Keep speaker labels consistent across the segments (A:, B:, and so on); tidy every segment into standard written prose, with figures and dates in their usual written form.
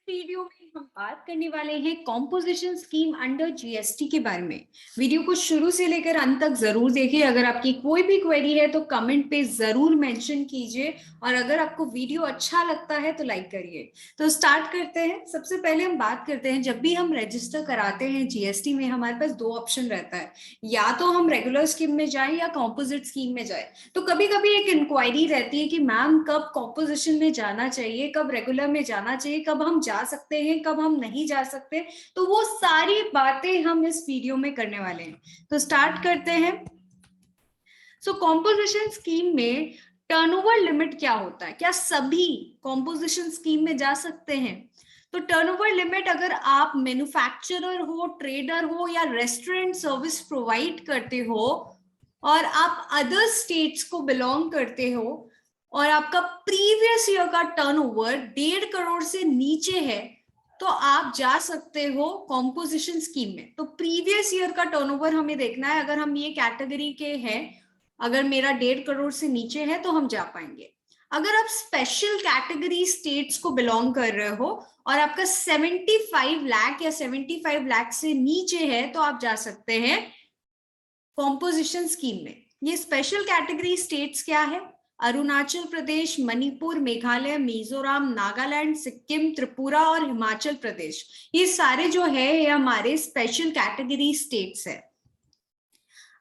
A: Video में हम बात करने वाले हैं कॉम्पोजिशन स्कीम अंडर जीएसटी के बारे में। वीडियो को शुरू से लेकर अंत तक जरूर देखिए। अगर आपकी कोई भी क्वेरी है तो कमेंट पे जरूर मेंशन कीजिए और अगर आपको वीडियो अच्छा लगता है तो लाइक करिए। तो स्टार्ट करते हैं। सबसे पहले हम बात करते हैं, जब भी हम रजिस्टर कराते हैं जीएसटी में हमारे पास दो ऑप्शन रहता है, या तो हम रेगुलर स्कीम में जाएं या कॉम्पोजिट स्कीम में जाएं। तो कभी कभी एक इंक्वायरी रहती है कि मैम कब कॉम्पोजिशन में जाना चाहिए, कब रेगुलर में जाना चाहिए, कब हम जा सकते हैं, कब हम नहीं जा सकते। तो वो सारी बातें हम इस वीडियो में करने वाले हैं। तो स्टार्ट करते हैं। सो कॉम्पोजिशन स्कीम में टर्नओवर लिमिट क्या होता है? क्या सभी कॉम्पोजिशन स्कीम में जा सकते हैं? तो टर्नओवर लिमिट, अगर आप मैन्युफैक्चरर हो, ट्रेडर हो या रेस्टोरेंट सर्विस प्रोवाइड करते हो और आप अदर स्टेट्स को बिलोंग करते हो और आपका प्रीवियस ईयर का टर्नओवर 1.5 करोड़ से नीचे है, तो आप जा सकते हो कॉम्पोजिशन स्कीम में। तो प्रीवियस ईयर का टर्नओवर हमें देखना है। अगर हम ये कैटेगरी के हैं, अगर मेरा 1.5 करोड़ से नीचे है तो हम जा पाएंगे। अगर आप स्पेशल कैटेगरी स्टेट्स को बिलोंग कर रहे हो और आपका 75 लाख या 75 लाख से नीचे है तो आप जा सकते हैं कॉम्पोजिशन स्कीम में। ये स्पेशल कैटेगरी स्टेट्स क्या है? अरुणाचल प्रदेश, मणिपुर, मेघालय, मिजोरम, नागालैंड, सिक्किम, त्रिपुरा और हिमाचल प्रदेश। ये सारे जो है ये हमारे स्पेशल कैटेगरी स्टेट्स है।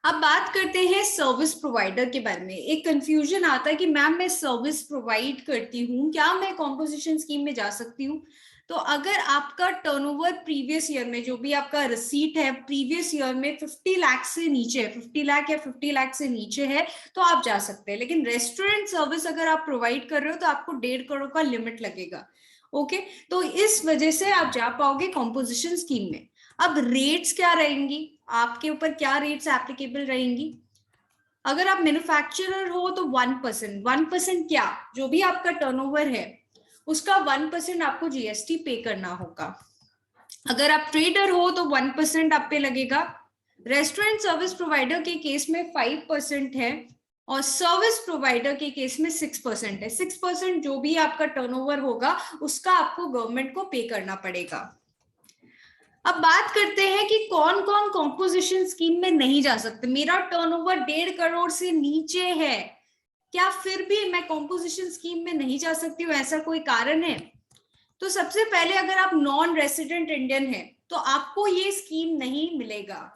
A: अब बात करते हैं सर्विस प्रोवाइडर के बारे में। एक कंफ्यूजन आता है कि मैम मैं सर्विस प्रोवाइड करती हूँ, क्या मैं कॉम्पोजिशन स्कीम में जा सकती हूँ? तो अगर आपका टर्नओवर प्रीवियस ईयर में, जो भी आपका रिसीट है प्रीवियस ईयर में 50 लाख से नीचे है, 50 लाख या 50 लाख से नीचे है तो आप जा सकते हैं। लेकिन रेस्टोरेंट सर्विस अगर आप प्रोवाइड कर रहे हो तो आपको 1.5 करोड़ का लिमिट लगेगा। ओके, तो इस वजह से आप जा पाओगे कॉम्पोजिशन स्कीम में। अब रेट्स क्या रहेंगी, आपके ऊपर क्या रेट्स एप्लीकेबल रहेंगी? अगर आप मैन्युफैक्चरर हो तो 1%, 1% क्या, जो भी आपका टर्नओवर है उसका 1% आपको जीएसटी पे करना होगा। अगर आप ट्रेडर हो तो 1% आप पे लगेगा। रेस्टोरेंट सर्विस प्रोवाइडर के केस में 5% है और सर्विस प्रोवाइडर के केस में 6% है। 6% जो भी आपका टर्नओवर होगा उसका आपको गवर्नमेंट को पे करना पड़ेगा। अब बात करते हैं कि कौन कौन कॉम्पोजिशन स्कीम में नहीं जा सकते। मेरा टर्नओवर 1.5 करोड़ से नीचे है, क्या फिर भी मैं कॉम्पोजिशन स्कीम में नहीं जा सकती हूँ? ऐसा कोई कारण है? तो सबसे पहले, अगर आप नॉन रेसिडेंट इंडियन है तो आपको ये स्कीम नहीं मिलेगा।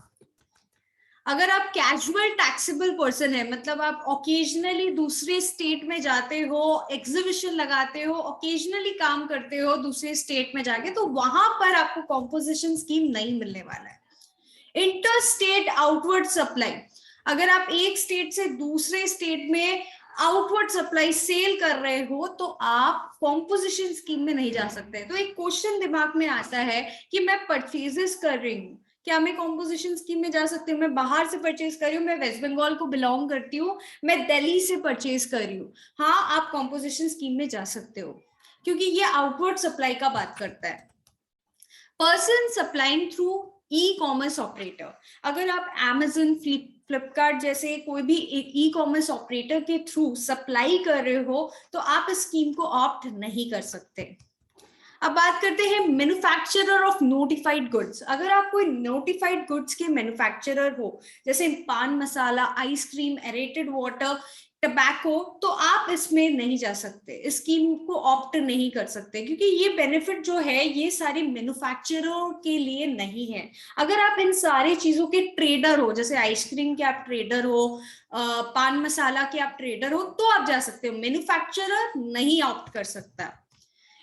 A: अगर आप कैजुअल टैक्सेबल पर्सन है, मतलब आप ओकेजनली दूसरे स्टेट में जाते हो, एग्जीबिशन लगाते हो, ओकेजनली काम करते हो दूसरे स्टेट में जाके, तो वहां पर आपको कॉम्पोजिशन स्कीम नहीं मिलने वाला है। इंटर स्टेट आउटवर्ड सप्लाई, अगर आप एक स्टेट से दूसरे स्टेट में आउटवर्ड सप्लाई सेल कर रहे हो तो आप कॉम्पोजिशन स्कीम में नहीं जा सकते। तो एक क्वेश्चन दिमाग में आता है कि मैं परचेजेस कर रही हूँ, क्या मैं कॉम्पोजिशन स्कीम में जा सकती हूँ? मैं बाहर से परचेज कर रही हूँ, मैं वेस्ट बंगाल को बिलोंग करती हूँ, मैं दिल्ली से परचेज कर रही हूँ, हाँ आप कॉम्पोजिशन स्कीम में जा सकते हो क्योंकि ये आउटवर्ड सप्लाई का बात करता है। Person supplying through e commerce operator, अगर आप Amazon, फ्लिपकार्ट जैसे कोई भी एक ई कॉमर्स ऑपरेटर के थ्रू सप्लाई कर रहे हो तो आप इस स्कीम को ऑप्ट नहीं कर सकते। अब बात करते हैं मैन्युफैक्चरर ऑफ नोटिफाइड गुड्स। अगर आप कोई नोटिफाइड गुड्स के मैन्युफैक्चरर हो, जैसे पान मसाला, आइसक्रीम, एरेटेड वाटर, टबैको, तो आप इसमें नहीं जा सकते, इस स्कीम को ऑप्ट नहीं कर सकते क्योंकि ये बेनिफिट जो है ये सारे मैन्युफैक्चररों के लिए नहीं है। अगर आप इन सारी चीजों के ट्रेडर हो, जैसे आइसक्रीम के आप ट्रेडर हो, पान मसाला के आप ट्रेडर हो, तो आप जा सकते हो। मैन्युफैक्चरर नहीं ऑप्ट कर सकता।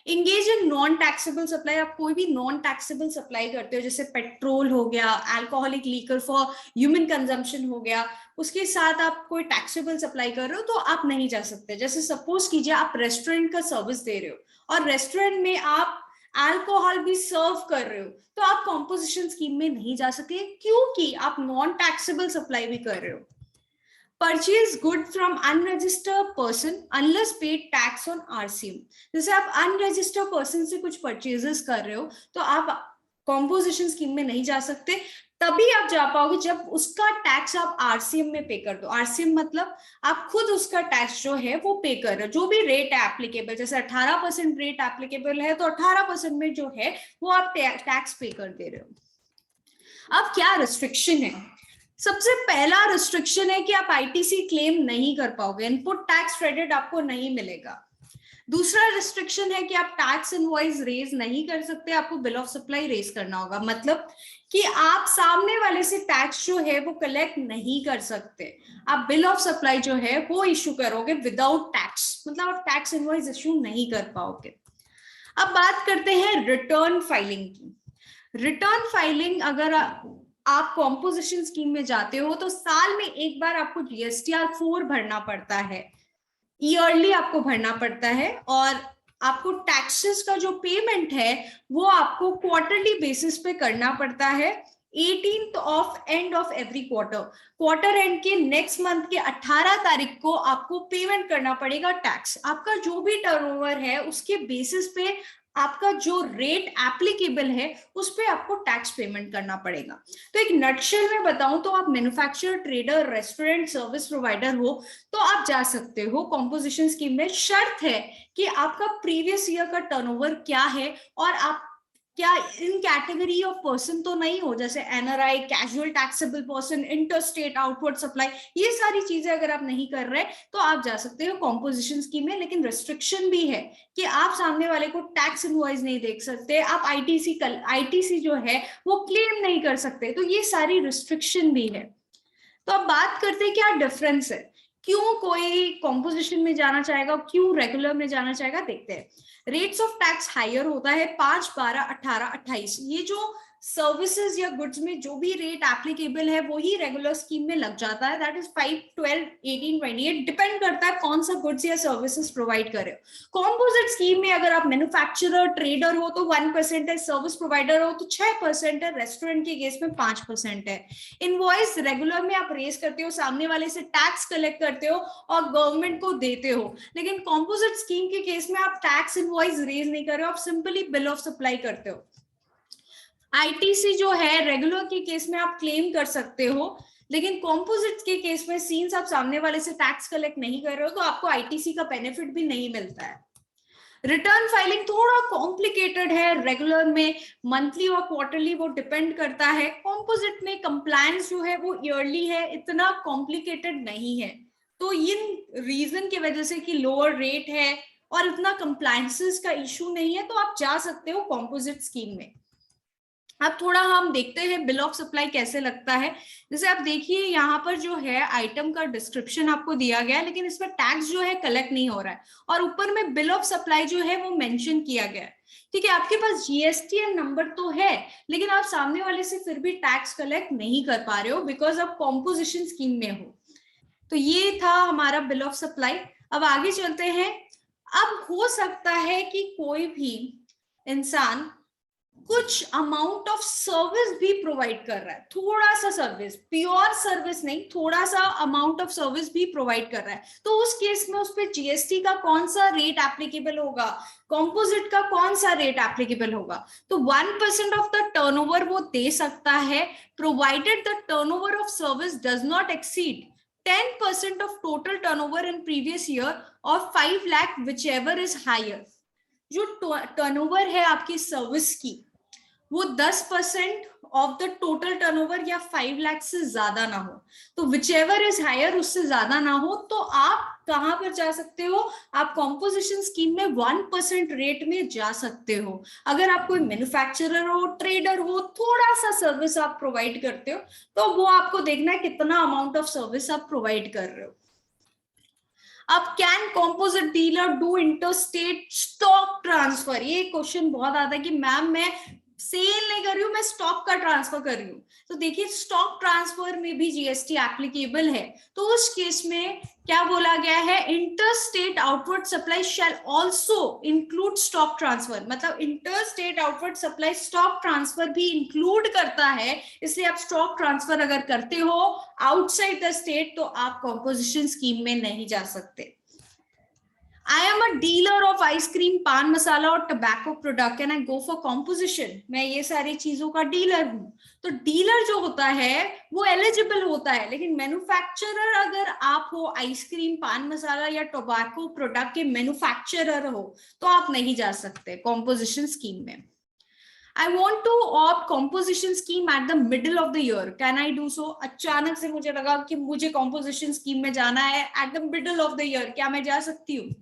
A: Engage in non taxable supply, आप कोई भी नॉन टैक्सेबल सप्लाई करते हो, जैसे पेट्रोल हो गया, alcoholic liquor for human consumption हो गया, उसके साथ आप कोई टैक्सेबल सप्लाई कर रहे हो तो आप नहीं जा सकते। जैसे सपोज कीजिए आप रेस्टोरेंट का सर्विस दे रहे हो और रेस्टोरेंट में आप अल्कोहल भी सर्व कर रहे हो तो आप कॉम्पोजिशन स्कीम में नहीं जा सकते क्योंकि आप नॉन टैक्सेबल सप्लाई भी कर रहे हो। Purchase good from unregistered person unless paid tax on RCM, जैसे आप अनरजिस्टर्ड पर्सन से कुछ परचेजेस कर रहे हो तो आप कॉम्पोजिशन स्कीम में नहीं जा सकते। तभी आप जा पाओगे जब उसका टैक्स आप आरसीएम में पे कर दो। आरसीएम मतलब आप खुद उसका टैक्स जो है वो पे कर रहे हो, जो भी रेट है एप्लीकेबल, जैसे 18% रेट एप्लीकेबल है तो 18% में जो है वो आप टैक्स पे कर दे रहे हो। अब क्या रिस्ट्रिक्शन है? सबसे पहला रिस्ट्रिक्शन है कि आप आईटीसी क्लेम नहीं कर पाओगे, इनपुट टैक्स क्रेडिट आपको नहीं मिलेगा। दूसरा रिस्ट्रिक्शन है कि आप टैक्स इनवॉइस रेज नहीं कर सकते, आपको बिल ऑफ सप्लाई रेज करना होगा। मतलब कि आप सामने वाले से टैक्स जो है वो कलेक्ट नहीं कर सकते, आप बिल ऑफ सप्लाई जो है वो इशू करोगे विदाउट टैक्स, मतलब आप टैक्स इनवॉइस इशू नहीं कर पाओगे। अब बात करते हैं रिटर्न फाइलिंग की। रिटर्न फाइलिंग, अगर आप कॉम्पोजिशन स्कीम में जाते हो तो साल में एक बार आपको जीएसटीआर 4 भरना पड़ता है, ईयरली आपको भरना पड़ता है, और आपको टैक्सेस का जो पेमेंट है वो आपको क्वार्टरली बेसिस पे करना पड़ता है। 18th of end of every quarter and के नेक्स्ट मंथ के 18 तारीख को आपको पेमेंट करना पड़ेगा टैक्स। आपका जो भी टर्नओवर है उसके बेसिस पे आपका जो रेट एप्लीकेबल है उस पे आपको टैक्स पेमेंट करना पड़ेगा। तो एक नटशेल में बताऊं तो आप manufacturer, trader, restaurant, service provider हो तो आप जा सकते हो कॉम्पोजिशन स्कीम में। शर्त है कि आपका प्रीवियस ईयर का टर्नओवर क्या है और आप क्या इन कैटेगरी ऑफ पर्सन तो नहीं हो, जैसे NRI, casual taxable person, interstate, outward supply, ये सारी चीजें अगर आप नहीं कर रहे तो आप जा सकते हो कॉम्पोजिशन स्कीम में। लेकिन रिस्ट्रिक्शन भी है कि आप सामने वाले को टैक्स इनवॉइस नहीं देख सकते, आप आईटीसी जो है वो क्लेम नहीं कर सकते, तो ये सारी रिस्ट्रिक्शन भी है। तो अब बात करते हैं क्या डिफरेंस है, क्यों कोई कॉम्पोजिशन में जाना चाहेगा, क्यों रेगुलर में जाना चाहेगा, देखते हैं। रेट्स ऑफ टैक्स हायर होता है, 5, 12, 18, 28। ये जो सर्विसेज या गुड्स में जो भी रेट एप्लीकेबल है वही रेगुलर स्कीम में लग जाता है, दैट इज 5, 12, 18, 28, डिपेंड करता है कौन सा गुड्स या सर्विसेज प्रोवाइड कर रहे हो। कॉम्पोजिट स्कीम में अगर आप मैन्युफैक्चरर, ट्रेडर हो तो 1% है, सर्विस प्रोवाइडर हो तो 6% है, रेस्टोरेंट के केस में 5% है। इनवॉइस रेगुलर में आप रेज करते हो, सामने वाले से टैक्स कलेक्ट करते हो और गवर्नमेंट को देते हो। लेकिन कॉम्पोजिट स्कीम के केस में आप टैक्स इनवॉइस रेज नहीं कर रहे हो, आप सिंपली बिल ऑफ सप्लाई करते हो। आईटीसी जो है रेगुलर के केस में आप क्लेम कर सकते हो, लेकिन कॉम्पोजिट के केस में सीन्स आप सामने वाले से टैक्स कलेक्ट नहीं कर रहे हो तो आपको आईटीसी का बेनिफिट भी नहीं मिलता है। रिटर्न फाइलिंग थोड़ा कॉम्प्लिकेटेड है, रेगुलर में मंथली और क्वार्टरली वो डिपेंड करता है। कॉम्पोजिट में कंप्लायंस जो है वो ईयरली है, इतना कॉम्प्लिकेटेड नहीं है। तो इन रीजन की वजह से कि लोअर रेट है और इतना कंप्लायंसेस का इशू नहीं है तो आप जा सकते हो कॉम्पोजिट स्कीम में। अब थोड़ा हम देखते हैं बिल ऑफ सप्लाई कैसे लगता है। जैसे आप देखिए यहाँ पर जो है आइटम का डिस्क्रिप्शन आपको दिया गया है, लेकिन इसमें टैक्स जो है कलेक्ट नहीं हो रहा है, और ऊपर में बिल ऑफ सप्लाई जो है वो मेंशन किया गया है। ठीक है, आपके पास जीएसटीएन नंबर तो है लेकिन आप सामने वाले से फिर भी टैक्स कलेक्ट नहीं कर पा रहे हो बिकॉज आप कॉम्पोजिशन स्कीम में हो। तो ये था हमारा बिल ऑफ सप्लाई। अब आगे चलते हैं। अब हो सकता है कि कोई भी इंसान कुछ अमाउंट ऑफ सर्विस भी प्रोवाइड कर रहा है, थोड़ा सा सर्विस, प्योर सर्विस नहीं, थोड़ा सा अमाउंट ऑफ सर्विस भी प्रोवाइड कर रहा है, तो उस केस में उस पर जीएसटी का कौन सा रेट एप्लीकेबल होगा, कॉम्पोजिट का कौन सा रेट एप्लीकेबल होगा। तो 1% ऑफ द टर्नओवर वो दे सकता है, provided the turnover of service does not exceed 10% of total turnover in previous year or 5 lakh whichever is higher। जो टर्नओवर है आपकी सर्विस की वो 10% ऑफ द टोटल टर्नओवर या 5 लाख से ज्यादा ना हो, तो विचएवर इज हायर उससे ज्यादा ना हो, तो आप कहां पर जा सकते हो, आप कॉम्पोजिशन स्कीम में 1% रेट में जा सकते हो। अगर आप कोई मैन्युफैक्चरर हो, ट्रेडर हो, थोड़ा सा सर्विस आप प्रोवाइड करते हो तो वो आपको देखना है कितना अमाउंट ऑफ सर्विस आप प्रोवाइड कर रहे हो। अब can composite dealer do interstate stock transfer, ये क्वेश्चन बहुत आता है कि मैम मैं सेल नहीं कर रही हूँ, मैं स्टॉक का ट्रांसफर कर रही हूँ। तो देखिए स्टॉक ट्रांसफर में भी जीएसटी एप्लीकेबल है, तो उस केस में क्या बोला गया है, interstate outward supply shall also include stock transfer. मतलब interstate outward supply stock transfer भी इंक्लूड करता है, इसलिए आप स्टॉक ट्रांसफर अगर करते हो आउटसाइड द स्टेट तो आप कॉम्पोजिशन स्कीम में नहीं जा सकते। I am a dealer of ice cream, पान मसाला और tobacco product, can I go for composition? मैं ये सारी चीजों का डीलर हूं। तो डीलर जो होता है वो एलिजिबल होता है, लेकिन मैन्युफैक्चरर अगर आप हो, आइसक्रीम, पान मसाला या टोबैको प्रोडक्ट के मैन्युफैक्चरर हो, तो आप नहीं जा सकते कॉम्पोजिशन स्कीम में। I want to opt composition scheme at the middle of the year. Can I do so? अचानक से मुझे लगा कि मुझे composition scheme में जाना है at the middle of the year. क्या मैं जा सकती हूँ?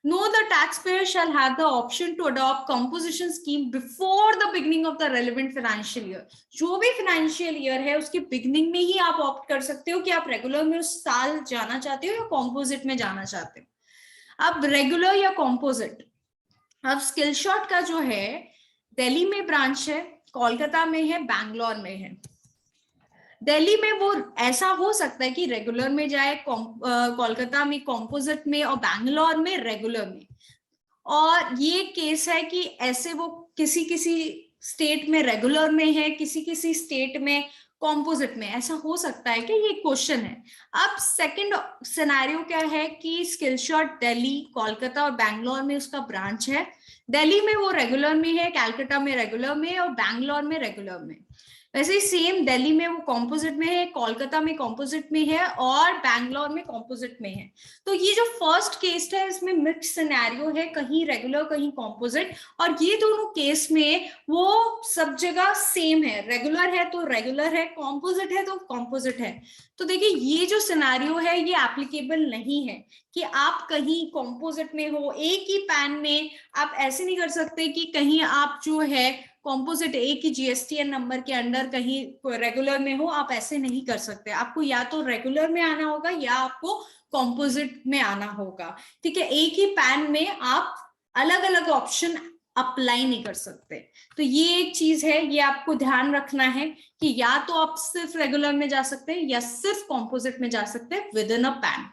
A: No, the taxpayer shall have the option to adopt composition scheme before the beginning of the relevant financial year. जो भी financial year है उसके beginning में ही आप opt कर सकते हो कि आप regular में उस साल जाना चाहते हो या composite में जाना चाहते हो। अब regular या composite, अब स्किलशॉट का जो है दिल्ली में ब्रांच है, कोलकाता में है, बैंगलोर में है। दिल्ली में वो ऐसा हो सकता है कि रेगुलर में जाए, कोलकाता में कॉम्पोजिट में, और बैंगलोर में रेगुलर में। और ये केस है कि ऐसे वो किसी किसी स्टेट में रेगुलर में है, किसी किसी स्टेट में कॉम्पोजिट में, ऐसा हो सकता है कि ये क्वेश्चन है। अब सेकंड सिनेरियो क्या है कि स्किलशॉट दिल्ली, कोलकाता और बैंगलोर में उसका ब्रांच है। दिल्ली में वो रेगुलर में है, कलकत्ता में रेगुलर में, और बैंगलोर में रेगुलर में। वैसे ही सेम दिल्ली में वो कॉम्पोजिट में है, कोलकाता में कॉम्पोजिट में है, और बैंगलोर में कॉम्पोजिट में है। तो ये जो फर्स्ट केस है इसमें मिक्स सिनेरियो है, कहीं रेगुलर कहीं कॉम्पोजिट, और ये दोनों केस में वो सब जगह सेम है, रेगुलर है तो रेगुलर है, कॉम्पोजिट है तो कॉम्पोजिट है। तो देखिए ये जो सिनेरियो है ये एप्लीकेबल नहीं है कि आप कहीं कॉम्पोजिट में हो, एक ही पैन में आप ऐसे नहीं कर सकते कि कहीं आप जो है कॉम्पोजिट एक ही जीएसटीएन नंबर के अंडर कहीं रेगुलर में हो, आप ऐसे नहीं कर सकते। आपको या तो रेगुलर में आना होगा या आपको कॉम्पोजिट में आना होगा, ठीक है। एक ही पैन में आप अलग अलग ऑप्शन अप्लाई नहीं कर सकते। तो ये एक चीज है, ये आपको ध्यान रखना है कि या तो आप सिर्फ रेगुलर में जा सकते हैं या सिर्फ कॉम्पोजिट में जा सकते हैं विद इन अ पैन।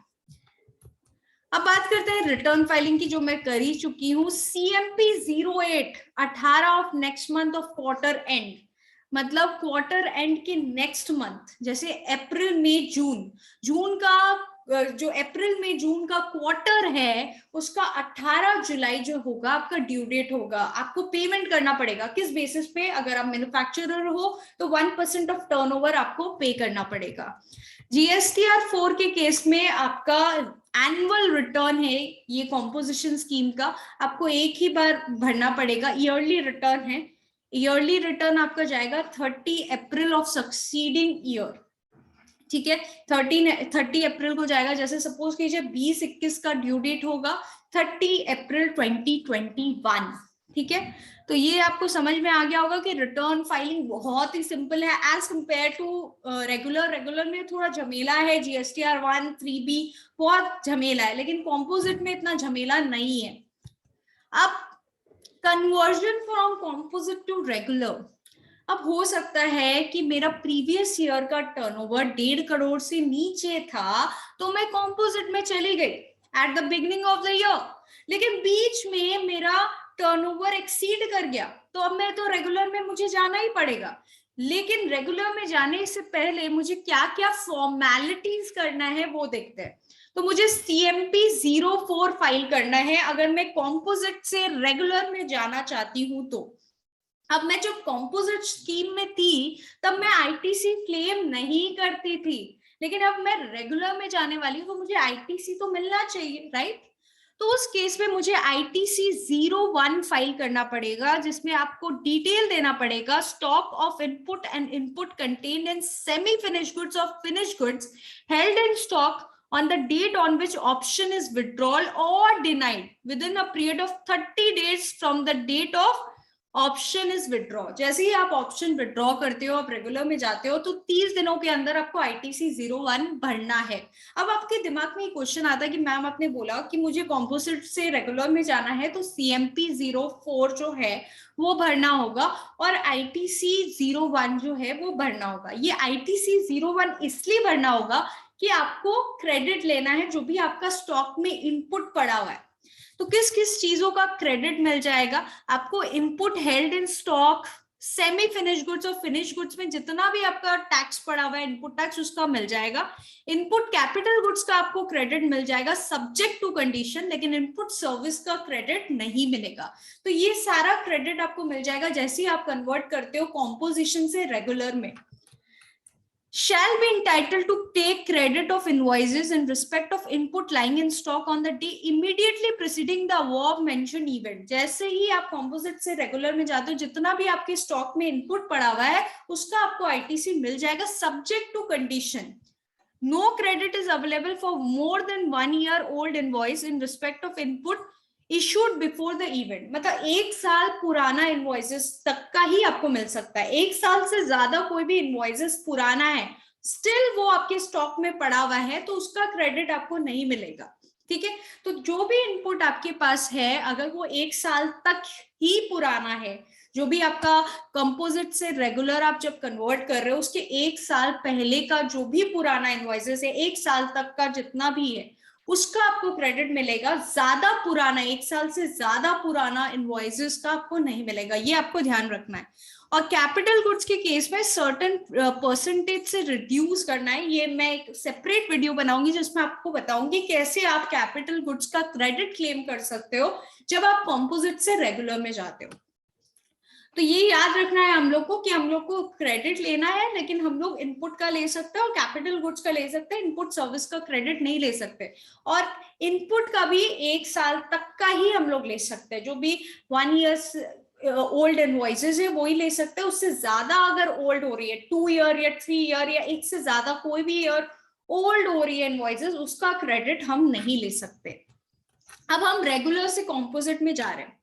A: अब बात करते हैं रिटर्न फाइलिंग की, जो मैं कर ही चुकी हूँ। CMP 08 18 of next month of quarter and, मतलब क्वार्टर एंड के नेक्स्ट मंथ, जैसे अप्रैल मई जून, जून का जो अप्रैल में जून का क्वार्टर है उसका 18 जुलाई जो होगा आपका ड्यू डेट होगा। आपको पेमेंट करना पड़ेगा किस बेसिस पे? अगर आप मैन्युफैक्चरर हो तो 1% ऑफ टर्नओवर आपको पे करना पड़ेगा। GSTR 4 के केस में आपका एनुअल रिटर्न है, ये कॉम्पोजिशन स्कीम का आपको एक ही बार भरना पड़ेगा। ईयरली रिटर्न है, ईयरली रिटर्न आपका जाएगा 30 अप्रैल ऑफ सक्सीडिंग ईयर, ठीक है। 30 अप्रैल को जाएगा। जैसे सपोज कीजिए 20-21 का ड्यू डेट होगा, 30 अप्रैल 2021, ठीक है। तो ये आपको समझ में आ गया होगा कि रिटर्न फाइलिंग बहुत ही सिंपल है as compare to regular. Regular में थोड़ा झमेला है, GSTR 1, 3B बहुत झमेला है, लेकिन कॉम्पोजिट में इतना झमेला नहीं है। अब conversion from composite to regular, अब हो सकता है कि मेरा प्रीवियस ईयर का टर्नओवर 1.5 करोड़ से नीचे था तो मैं कॉम्पोजिट में चली गई at the beginning of the year, लेकिन बीच में मेरा टर्नओवर एक्सीड कर गया तो अब मैं तो रेगुलर में मुझे जाना ही पड़ेगा। लेकिन रेगुलर में जाने से पहले मुझे क्या क्या फॉर्मेलिटीज करना है वो देखते हैं। तो मुझे CMP 04 फाइल करना है अगर मैं कॉम्पोजिट से रेगुलर में जाना चाहती हूं तो। अब मैं जब कॉम्पोजिट स्कीम में थी तब मैं ITC क्लेम नहीं करती थी, लेकिन अब मैं रेगुलर में जाने वाली हूँ तो मुझे ITC तो मिलना चाहिए, राइट। तो उस केस में मुझे ITC 01 फाइल करना पड़ेगा, जिसमें आपको डिटेल देना पड़ेगा stock of input and input contained in semi finish goods of finish goods held in stock on the date on which option is withdrawal or denied within a period of 30 days from the date of option is withdraw. जैसे ही आप option withdraw करते हो, आप regular में जाते हो, तो 30 दिनों के अंदर आपको ITC 01 भरना है। अब आपके दिमाग में क्वेश्चन आता है कि मैम आपने बोला कि मुझे कॉम्पोजिट से रेगुलर में जाना है तो CMP 04 जो है वो भरना होगा और ITC 01 जो है वो भरना होगा। ये ITC 01 इसलिए भरना होगा कि आपको क्रेडिट लेना है जो भी आपका स्टॉक में इनपुट पड़ा हुआ है। तो किस किस चीजों का क्रेडिट मिल जाएगा आपको? Input held in stock semi finish goods और फिनिश गुड्स में जितना भी आपका टैक्स पड़ा हुआ है, इनपुट टैक्स, उसका मिल जाएगा। इनपुट कैपिटल गुड्स का आपको क्रेडिट मिल जाएगा सब्जेक्ट टू कंडीशन, लेकिन इनपुट सर्विस का क्रेडिट नहीं मिलेगा। तो ये सारा क्रेडिट आपको मिल जाएगा जैसे ही आप कन्वर्ट करते हो कॉम्पोजिशन से रेगुलर में। Shall be entitled to take credit of invoices in respect of input lying in stock on the day immediately preceding the above mentioned event। जैसे ही आप कंपोजिट से रेगुलर में जाते हो, जितना भी आपके स्टॉक में इनपुट पड़ा हुआ है उसका आपको आईटीसी मिल जाएगा subject to condition. No credit is available for more than 1 year old invoice in respect of input issued before the event. मतलब 1 साल पुराना इनवॉइसेस तक का ही आपको मिल सकता है। 1 साल से ज्यादा कोई भी इनवॉइसेस पुराना है, स्टिल वो आपके स्टॉक में पड़ा हुआ है, तो उसका क्रेडिट आपको नहीं मिलेगा। ठीक है, तो जो भी इनपुट आपके पास है अगर वो 1 साल तक ही पुराना है, जो भी आपका कंपोजिट से रेगुलर आप जब कन्वर्ट कर रहे हो उसके 1 साल पहले का जो भी पुराना इनवॉइसेस है, 1 साल तक का जितना भी है उसका आपको क्रेडिट मिलेगा। ज्यादा पुराना, 1 साल से ज्यादा पुराना इनवॉइसेस का आपको नहीं मिलेगा, ये आपको ध्यान रखना है। और कैपिटल गुड्स के केस में सर्टेन परसेंटेज से रिड्यूस करना है। ये मैं एक सेपरेट वीडियो बनाऊंगी जिसमें आपको बताऊंगी कैसे आप कैपिटल गुड्स का क्रेडिट क्लेम कर सकते हो जब आप कंपोजिट से रेगुलर में जाते हो। तो ये याद रखना है हम लोग को कि हम लोग को क्रेडिट लेना है, लेकिन हम लोग इनपुट का ले सकते हैं और कैपिटल गुड्स का ले सकते हैं, इनपुट सर्विस का क्रेडिट नहीं ले सकते। और इनपुट का भी 1 साल तक का ही हम लोग ले सकते हैं, जो भी 1 year ओल्ड इनवॉइसेस है वो ही ले सकते हैं। उससे ज्यादा अगर ओल्ड हो रही है, 2 year या 3 year या 1 से ज्यादा कोई भी ईयर ओल्ड हो रही है इनवॉइसेस, उसका क्रेडिट हम नहीं ले सकते। अब हम रेगुलर से कॉम्पोजिट में जा रहे हैं।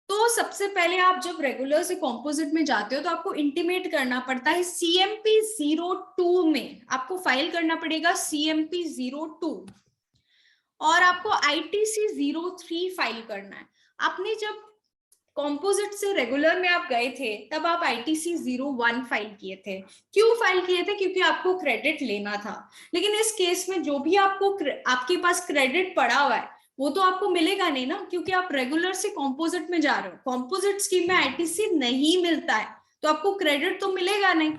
A: तो सबसे पहले आप जब रेगुलर से कॉम्पोजिट में जाते हो तो आपको इंटीमेट करना पड़ता है CMP 02 में, आपको फाइल करना पड़ेगा CMP 02 और आपको ITC 03 फाइल करना है। आपने जब कॉम्पोजिट से रेगुलर में आप गए थे तब आप ITC 01 फाइल किए थे। क्यों फाइल किए थे? क्योंकि आपको क्रेडिट लेना था। लेकिन इस केस में जो भी आपके पास क्रेडिट पड़ा हुआ है वो तो आपको मिलेगा नहीं ना, क्योंकि आप रेगुलर से कॉम्पोजिट में जा रहे हो। कॉम्पोजिट स्कीम में ITC नहीं मिलता है तो आपको क्रेडिट तो मिलेगा नहीं।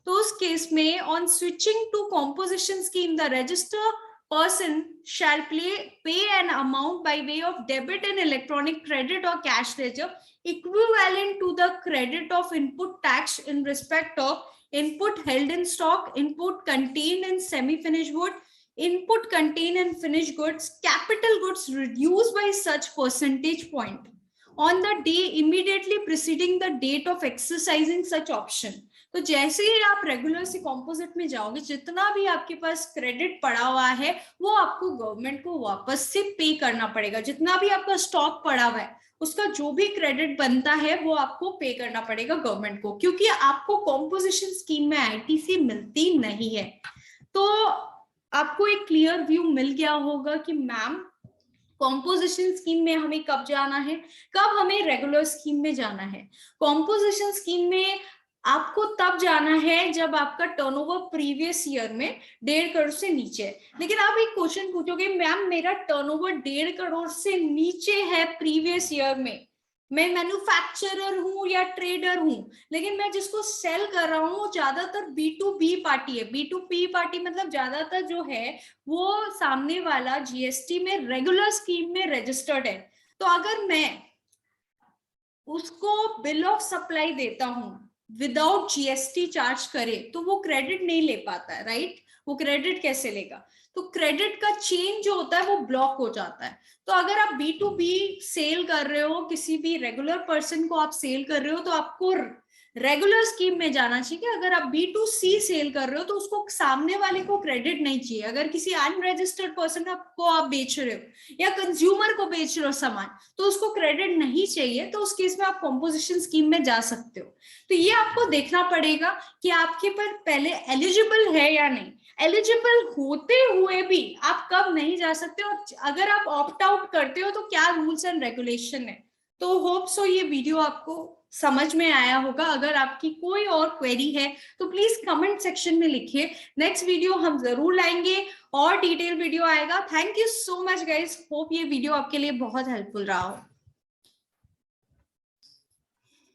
A: तो उस केस में on switching to composition scheme the register person shall pay an amount by way of debit and electronic credit or cash ledger equivalent to the credit of input tax in respect of input held in stock, input contained in semi-finished good, input contained in finished goods, capital goods reduced by such percentage point on the day immediately preceding the date of exercising such option। तो जैसे ही आप regular से composite में जाओगे, जितना भी आपके पास credit पड़ा हुआ है वो आपको गवर्नमेंट को वापस से पे करना पड़ेगा। जितना भी आपका स्टॉक पड़ा हुआ है उसका जो भी क्रेडिट बनता है वो आपको पे करना पड़ेगा गवर्नमेंट को, क्योंकि आपको कॉम्पोजिशन स्कीम में ITC मिलती नहीं है। तो आपको एक क्लियर व्यू मिल गया होगा कि मैम कॉम्पोजिशन स्कीम में हमें कब जाना है, कब हमें रेगुलर स्कीम में जाना है। कॉम्पोजिशन स्कीम में आपको तब जाना है जब आपका टर्नओवर प्रीवियस ईयर में 1.5 करोड़ से नीचे है। लेकिन आप एक क्वेश्चन पूछोगे, मैम मेरा टर्नओवर 1.5 करोड़ से नीचे है प्रीवियस ईयर में, मैं मैन्युफैक्चरर हूं या ट्रेडर हूं, लेकिन मैं जिसको सेल कर रहा हूं वो ज्यादातर B2B पार्टी है। B2B पार्टी मतलब ज्यादातर जो है वो सामने वाला GST में रेगुलर स्कीम में रजिस्टर्ड है। तो अगर मैं उसको बिल ऑफ सप्लाई देता हूं विदाउट GST चार्ज करे तो वो क्रेडिट नहीं ले पाता है, राइट? वो क्रेडिट कैसे लेगा? तो क्रेडिट का चेन जो होता है वो ब्लॉक हो जाता है। तो अगर आप B2B सेल कर रहे हो, किसी भी रेगुलर पर्सन को आप सेल कर रहे हो, तो आपको रेगुलर स्कीम में जाना चाहिए। अगर आप B2C सेल कर रहे हो तो उसको सामने वाले को क्रेडिट नहीं चाहिए। अगर किसी अनरजिस्टर्ड पर्सन को आप बेच रहे हो या कंज्यूमर को बेच रहे हो सामान, तो उसको क्रेडिट नहीं चाहिए, तो उस केस में आप कॉम्पोजिशन स्कीम में जा सकते हो। तो ये आपको देखना पड़ेगा कि आपके पर पहले एलिजिबल है या नहीं। एलिजिबल होते हुए भी आप कब नहीं जा सकते, और अगर आप ऑप्ट आउट करते हो तो क्या रूल्स एंड रेगुलेशन है। तो होप सो ये वीडियो आपको समझ में आया होगा। अगर आपकी कोई और क्वेरी है तो प्लीज कमेंट सेक्शन में लिखिए। नेक्स्ट वीडियो हम जरूर लाएंगे और डिटेल वीडियो आएगा। Thank you so much guys, hope ये वीडियो आपके लिए बहुत हेल्पफुल रहा हो।